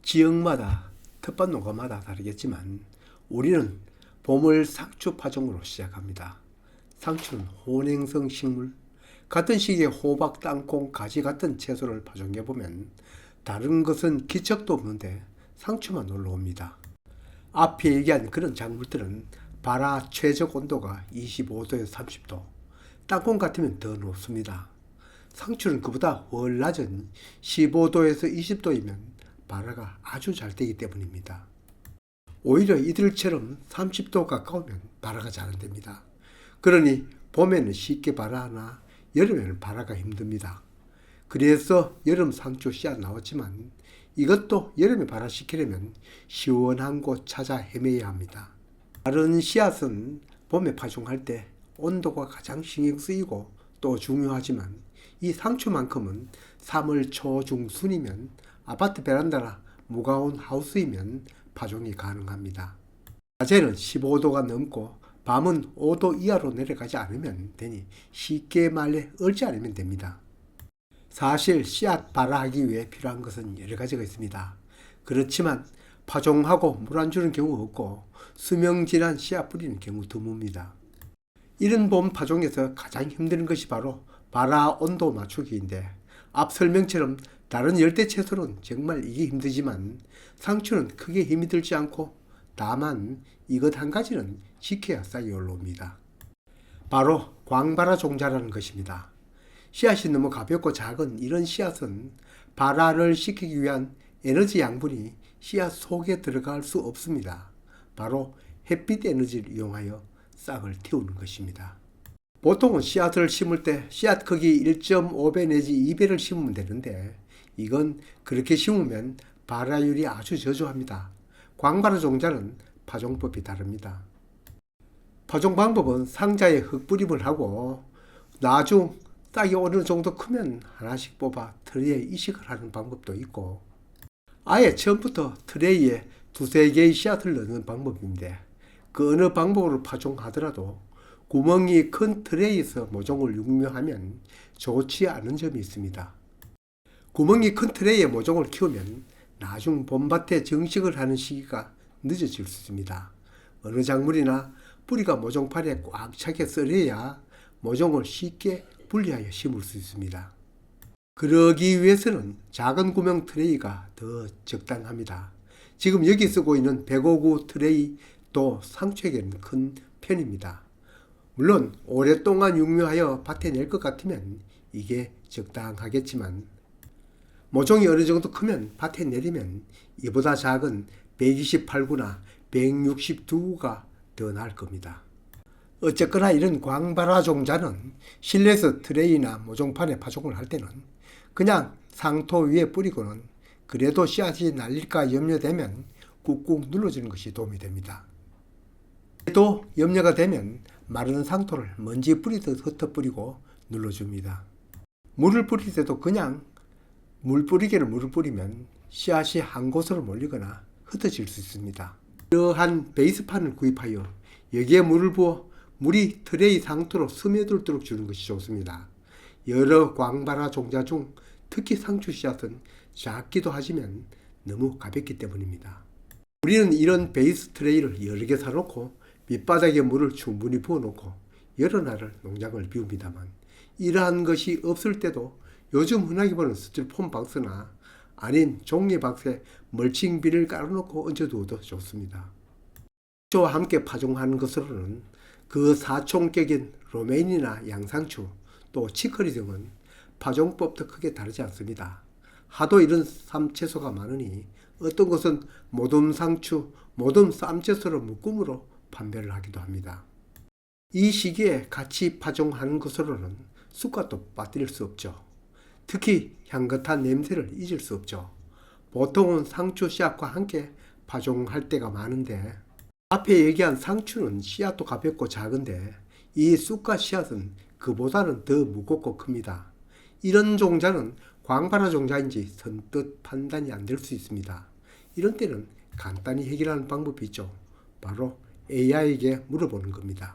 지역마다 텃밭 농가마다 다르겠지만 우리는 봄을 상추 파종으로 시작합니다. 상추는 혼행성 식물, 같은 시기에 호박, 땅콩, 가지 같은 채소를 파종해보면 다른 것은 기척도 없는데 상추만 올라옵니다. 앞에 얘기한 그런 작물들은 발화 최적 온도가 25도에서 30도, 땅콩 같으면 더 높습니다. 상추는 그보다 훨 낮은 15도에서 20도이면 발화가 아주 잘 되기 때문입니다. 오히려 이들처럼 30도 가까우면 발화가 잘 안 됩니다. 그러니 봄에는 쉽게 발화하나 여름에는 발화가 힘듭니다. 그래서 여름 상추 씨앗 나왔지만 이것도 여름에 발화시키려면 시원한 곳 찾아 헤매야 합니다. 다른 씨앗은 봄에 파종할 때 온도가 가장 신경 쓰이고 또 중요하지만 이 상추만큼은 3월 초 중순이면 아파트 베란다나 무가온 하우스이면 파종이 가능합니다. 낮에는 15도가 넘고 밤은 5도 이하로 내려가지 않으면 되니 쉽게 말해 얼지 않으면 됩니다. 사실 씨앗 발화하기 위해 필요한 것은 여러 가지가 있습니다. 그렇지만 파종하고 물 안 주는 경우 없고 수명 지난 씨앗 뿌리는 경우 드뭅니다. 이런 봄 파종에서 가장 힘든 것이 바로 발화 온도 맞추기인데 앞 설명처럼 다른 열대 채소는 정말 이게 힘들지만 상추는 크게 힘이 들지 않고 다만 이것 한 가지는 지켜야 싹이 올라옵니다. 바로 광발화 종자라는 것입니다. 씨앗이 너무 가볍고 작은 이런 씨앗은 발화를 시키기 위한 에너지 양분이 씨앗 속에 들어갈 수 없습니다. 바로 햇빛 에너지를 이용하여 싹을 틔우는 것입니다. 보통은 씨앗을 심을 때 씨앗 크기 1.5배 내지 2배를 심으면 되는데 이건 그렇게 심으면 발화율이 아주 저조합니다. 광발화 종자는 파종법이 다릅니다. 파종 방법은 상자에 흙뿌림을 하고 나중 싹이 어느 정도 크면 하나씩 뽑아 트레이에 이식을 하는 방법도 있고 아예 처음부터 트레이에 두세 개의 씨앗을 넣는 방법인데 그 어느 방법으로 파종하더라도 구멍이 큰 트레이에서 모종을 육묘하면 좋지 않은 점이 있습니다. 구멍이 큰 트레이에 모종을 키우면 나중 봄밭에 정식을 하는 시기가 늦어질 수 있습니다. 어느 작물이나 뿌리가 모종판에 꽉 차게 썰어야 모종을 쉽게 분리하여 심을 수 있습니다. 그러기 위해서는 작은 구멍 트레이가 더 적당합니다. 지금 여기 쓰고 있는 105구 트레이도 상추에게는 큰 편입니다. 물론 오랫동안 육묘하여 밭에 낼 것 같으면 이게 적당하겠지만 모종이 어느 정도 크면 밭에 내리면 이보다 작은 128구나 162구가 더 나을 겁니다. 어쨌거나 이런 광발화 종자는 실내에서 트레이나 모종판에 파종을 할 때는 그냥 상토 위에 뿌리고는 그래도 씨앗이 날릴까 염려되면 꾹꾹 눌러주는 것이 도움이 됩니다. 또 염려가 되면 마른 상토를 먼지 뿌리듯 흩어 뿌리고 눌러줍니다. 물을 뿌릴 때도 그냥 물뿌리개로 물을 뿌리면 씨앗이 한 곳으로 몰리거나 흩어질 수 있습니다. 이러한 베이스판을 구입하여 여기에 물을 부어 물이 트레이 상토로 스며들도록 주는 것이 좋습니다. 여러 광발화 종자 중 특히 상추 씨앗은 작기도 하지만 너무 가볍기 때문입니다. 우리는 이런 베이스 트레이를 여러 개 사놓고 밑바닥에 물을 충분히 부어놓고 여러 날을 농장을 비웁니다만 이러한 것이 없을 때도 요즘 흔하게 보는 스티로폼 박스나 아닌 종이 박스에 멀칭비를 깔아놓고 얹어두어도 좋습니다. 상추와 함께 파종하는 것으로는 그 사총격인 로메인이나 양상추 또 치커리 등은 파종법도 크게 다르지 않습니다. 하도 이런 쌈채소가 많으니 어떤 것은 모둠상추, 모둠쌈채소로 묶음으로 판매를 하기도 합니다. 이 시기에 같이 파종하는 것으로는 쑥갓도 빠뜨릴 수 없죠. 특히 향긋한 냄새를 잊을 수 없죠. 보통은 상추 씨앗과 함께 파종할 때가 많은데 앞에 얘기한 상추는 씨앗도 가볍고 작은데 이 쑥갓 씨앗은 그보다는 더 무겁고 큽니다. 이런 종자는 광발화 종자인지 선뜻 판단이 안 될 수 있습니다. 이런 때는 간단히 해결하는 방법이 있죠. 바로 AI에게 물어보는 겁니다.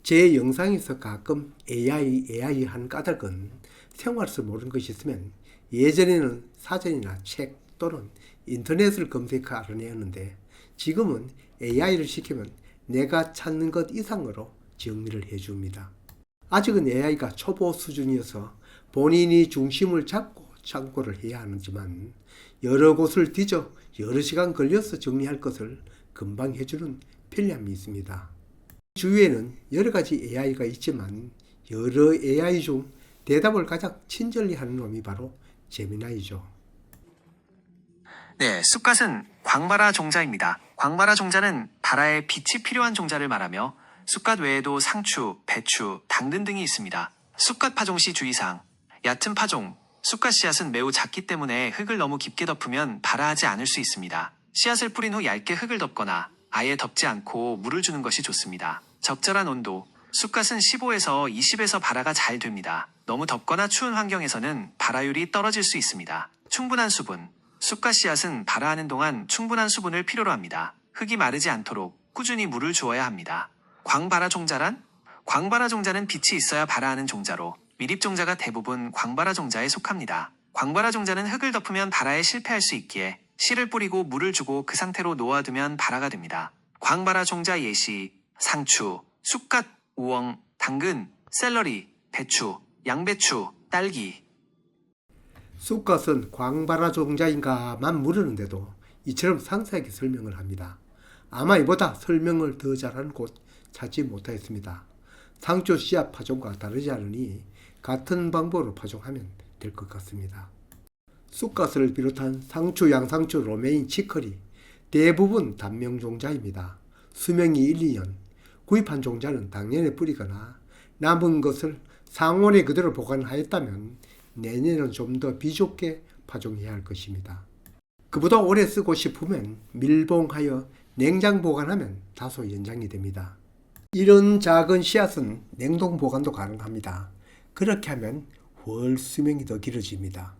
제 영상에서 가끔 AI 한 까닭은 생활에서 모르는 것이 있으면 예전에는 사전이나 책, 또는 인터넷을 검색해 알아내었는데 지금은 AI를 시키면 내가 찾는 것 이상으로 정리를 해줍니다. 아직은 AI가 초보 수준이어서 본인이 중심을 잡고 참고를 해야 하지만 여러 곳을 뒤져 여러 시간 걸려서 정리할 것을 금방 해주는 편리함이 있습니다. 주위에는 여러 가지 AI가 있지만 여러 AI 중 대답을 가장 친절히 하는 놈이 바로 제미나이죠. 네, 쑥갓은 광바라 종자입니다. 광바라 종자는 바라에 빛이 필요한 종자를 말하며 쑥갓 외에도 상추, 배추, 당근 등이 있습니다. 쑥갓 파종 시 주의사항. 얕은 파종. 쑥갓 씨앗은 매우 작기 때문에 흙을 너무 깊게 덮으면 발아하지 않을 수 있습니다. 씨앗을 뿌린 후 얇게 흙을 덮거나 아예 덮지 않고 물을 주는 것이 좋습니다. 적절한 온도. 쑥갓은 15에서 20에서 발아가 잘 됩니다. 너무 덥거나 추운 환경에서는 발아율이 떨어질 수 있습니다. 충분한 수분. 쑥갓 씨앗은 발아하는 동안 충분한 수분을 필요로 합니다. 흙이 마르지 않도록 꾸준히 물을 주어야 합니다. 광바라 종자란? 광바라 종자는 빛이 있어야 발아하는 종자로 미립 종자가 대부분 광바라 종자에 속합니다. 광바라 종자는 흙을 덮으면 발아에 실패할 수 있기에 씨를 뿌리고 물을 주고 그 상태로 놓아두면 발아가 됩니다. 광바라 종자 예시, 상추, 쑥갓, 우엉, 당근, 샐러리, 배추, 양배추, 딸기. 쑥갓은 광바라 종자인가만 물었는데도 이처럼 상세하게 설명을 합니다. 아마 이보다 설명을 더 잘하는 곳 찾지 못하였습니다. 상추 씨앗 파종과 다르지 않으니 같은 방법으로 파종하면 될 것 같습니다. 쑥갓을 비롯한 상추, 양상추, 로메인, 치커리 대부분 단명 종자입니다. 수명이 1, 2년, 구입한 종자는 당년에 뿌리거나 남은 것을 상온에 그대로 보관하였다면 내년에는 좀 더 비좁게 파종해야 할 것입니다. 그보다 오래 쓰고 싶으면 밀봉하여 냉장 보관하면 다소 연장이 됩니다. 이런 작은 씨앗은 냉동 보관도 가능합니다. 그렇게 하면 훨 수명이 더 길어집니다.